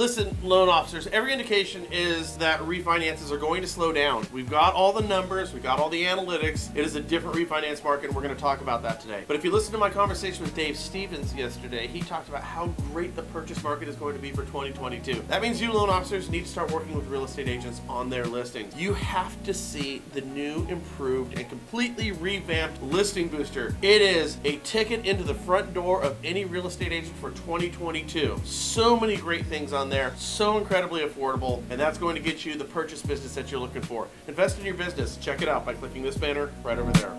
listen, loan officers, every indication is that refinances are going to slow down. We've got all the numbers, we've got all the analytics. It is a different refinance market, and we're going to talk about that today. But if you listen to my conversation with Dave Stevens yesterday, he talked about how great the purchase market is going to be for 2022. That means you loan officers need to start working with real estate agents on their listings. You have to see the new, improved, and completely revamped Listing Booster. It is a ticket into the front door of any real estate agent for 2022. So many great things on there, so incredibly affordable, and that's going to get you the purchase business that you're looking for. Invest in your business. Check it out by clicking this banner right over there.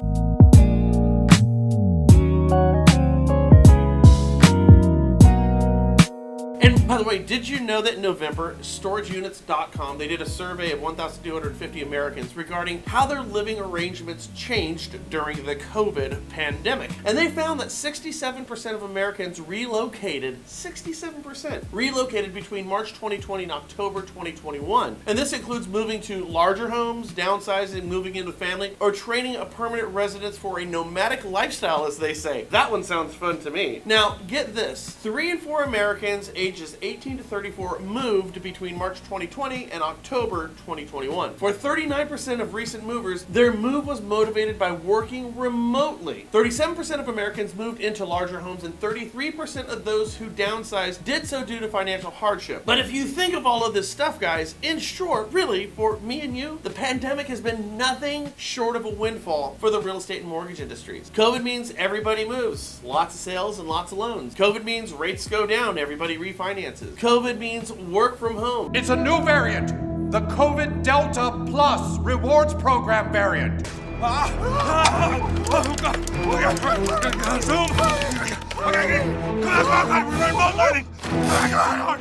And by the way, did you know that in November, StorageUnits.com, they did a survey of 1,250 Americans regarding how their living arrangements changed during the COVID pandemic. And they found that 67% of Americans relocated, 67% relocated between March 2020 and October 2021. And this includes moving to larger homes, downsizing, moving into family, or training a permanent residence for a nomadic lifestyle, as they say. That one sounds fun to me. Now, get this. 3 in 4 Americans ages 18 to 34 moved between March 2020 and October 2021. For 39% of recent movers, their move was motivated by working remotely. 37% of Americans moved into larger homes, and 33% of those who downsized did so due to financial hardship. But if you think of all of this stuff, guys, in short, really, for me and you, the pandemic has been nothing short of a windfall for the real estate and mortgage industries. COVID means everybody moves, lots of sales and lots of loans. COVID means rates go down, everybody refinances. COVID means work from home. It's a new variant, the COVID Delta Plus Rewards Program variant.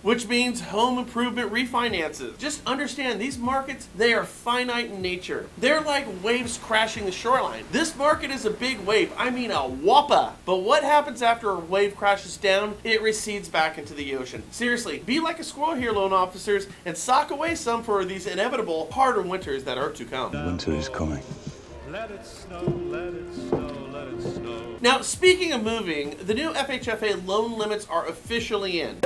Which means home improvement refinances. Just understand, these markets, they are finite in nature. They're like waves crashing the shoreline. This market is a big wave, I mean a whopper. But what happens after a wave crashes down? It recedes back into the ocean. Seriously, be like a squirrel here, loan officers, and sock away some for these inevitable harder winters that are to come. Winter is coming. Let it snow, let it snow, let it snow. Now, speaking of moving, the new FHFA loan limits are officially in.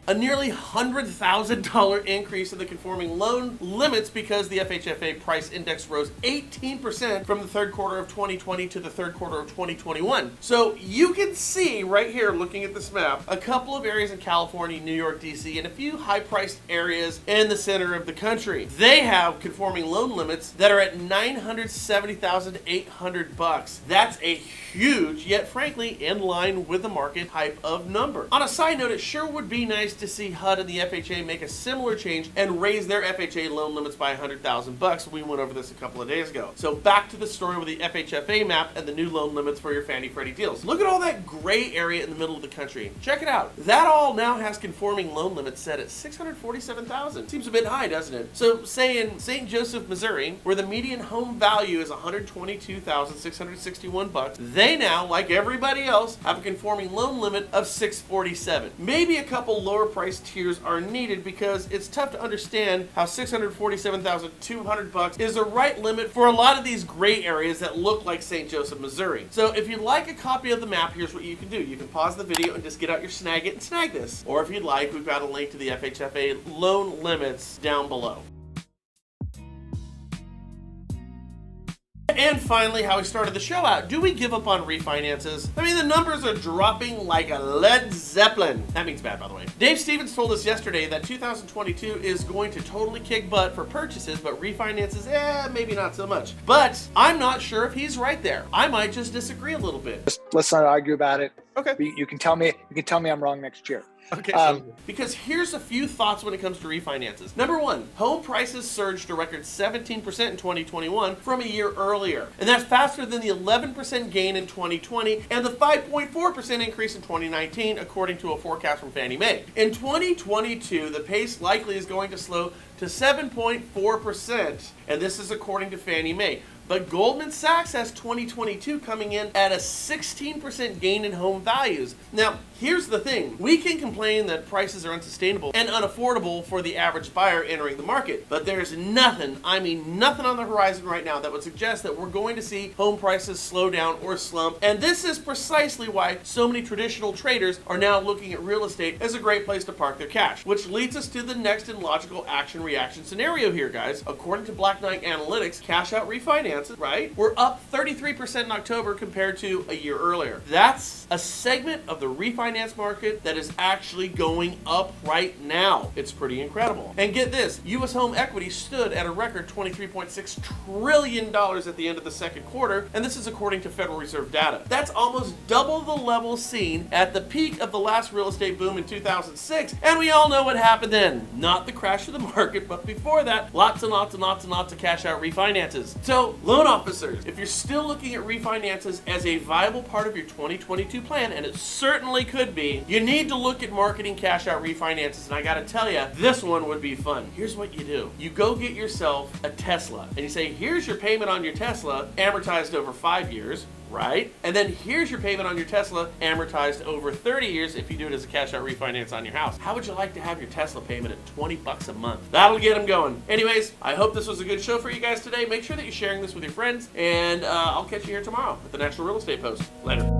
A nearly $100,000 increase in the conforming loan limits because the FHFA price index rose 18% from the third quarter of 2020 to the third quarter of 2021. So you can see right here, looking at this map, a couple of areas in California, New York, DC, and a few high-priced areas in the center of the country. They have conforming loan limits that are at $970,800. That's a huge, yet frankly in line with the market type of number. On a side note, it sure would be nice to see HUD and the FHA make a similar change and raise their FHA loan limits by $100,000. We went over this a couple of days ago. So back to the story with the FHFA map and the new loan limits for your Fannie Freddie deals. Look at all that gray area in the middle of the country. Check it out. That all now has conforming loan limits set at $647,000. Seems a bit high, doesn't it? So say in St. Joseph, Missouri, where the median home value is $122,661, they now, like everybody else, have a conforming loan limit of $647,000. Maybe a couple lower price tiers are needed because it's tough to understand how $647,200 is the right limit for a lot of these gray areas that look like St. Joseph, Missouri. So if you'd like a copy of the map, here's what you can do. You can pause the video and just get out your Snag It and snag this. Or if you'd like, we've got a link to the FHFA loan limits down below. And finally, how we started the show out. Do we give up on refinances? I mean, the numbers are dropping like a Led Zeppelin. That means bad, by the way. Dave Stevens told us yesterday that 2022 is going to totally kick butt for purchases, but refinances, maybe not so much. But I'm not sure if he's right there. I might just disagree a little bit. Let's not argue about it. Okay. You can tell me I'm wrong next year. Okay, so because here's a few thoughts when it comes to refinances. Number one, home prices surged a record 17% in 2021 from a year earlier. And that's faster than the 11% gain in 2020 and the 5.4% increase in 2019, according to a forecast from Fannie Mae. In 2022, the pace likely is going to slow to 7.4%, and this is according to Fannie Mae. But Goldman Sachs has 2022 coming in at a 16% gain in home values. Now, here's the thing. We can complain that prices are unsustainable and unaffordable for the average buyer entering the market, but there's nothing, I mean nothing on the horizon right now that would suggest that we're going to see home prices slow down or slump. And this is precisely why so many traditional traders are now looking at real estate as a great place to park their cash, which leads us to the next and logical action-reaction scenario here, guys. According to Black Knight Analytics, cash out refinances, right, were up 33% in October compared to a year earlier. That's a segment of the refinance market that is actually going up right now. It's pretty incredible. And get this, U.S. home equity stood at a record $23.6 trillion at the end of the second quarter, and this is according to Federal Reserve data. That's almost double the level seen at the peak of the last real estate boom in 2006, and we all know what happened then. Not the crash of the market, but before that, lots and lots and lots and lots of cash out refinances. So, loan officers, if you're still looking at refinances as a viable part of your 2022 plan, and it certainly could be, you need to look at marketing cash out refinances, and I gotta tell you, this one would be fun. Here's what you do. You go get yourself a Tesla, and you say, here's your payment on your Tesla, amortized over 5 years, right? And then here's your payment on your Tesla amortized over 30 years if you do it as a cash out refinance on your house. How would you like to have your Tesla payment at $20 a month? That'll get them going. Anyways, I hope this was a good show for you guys today. Make sure that you're sharing this with your friends, and I'll catch you here tomorrow at the National Real Estate Post. Later.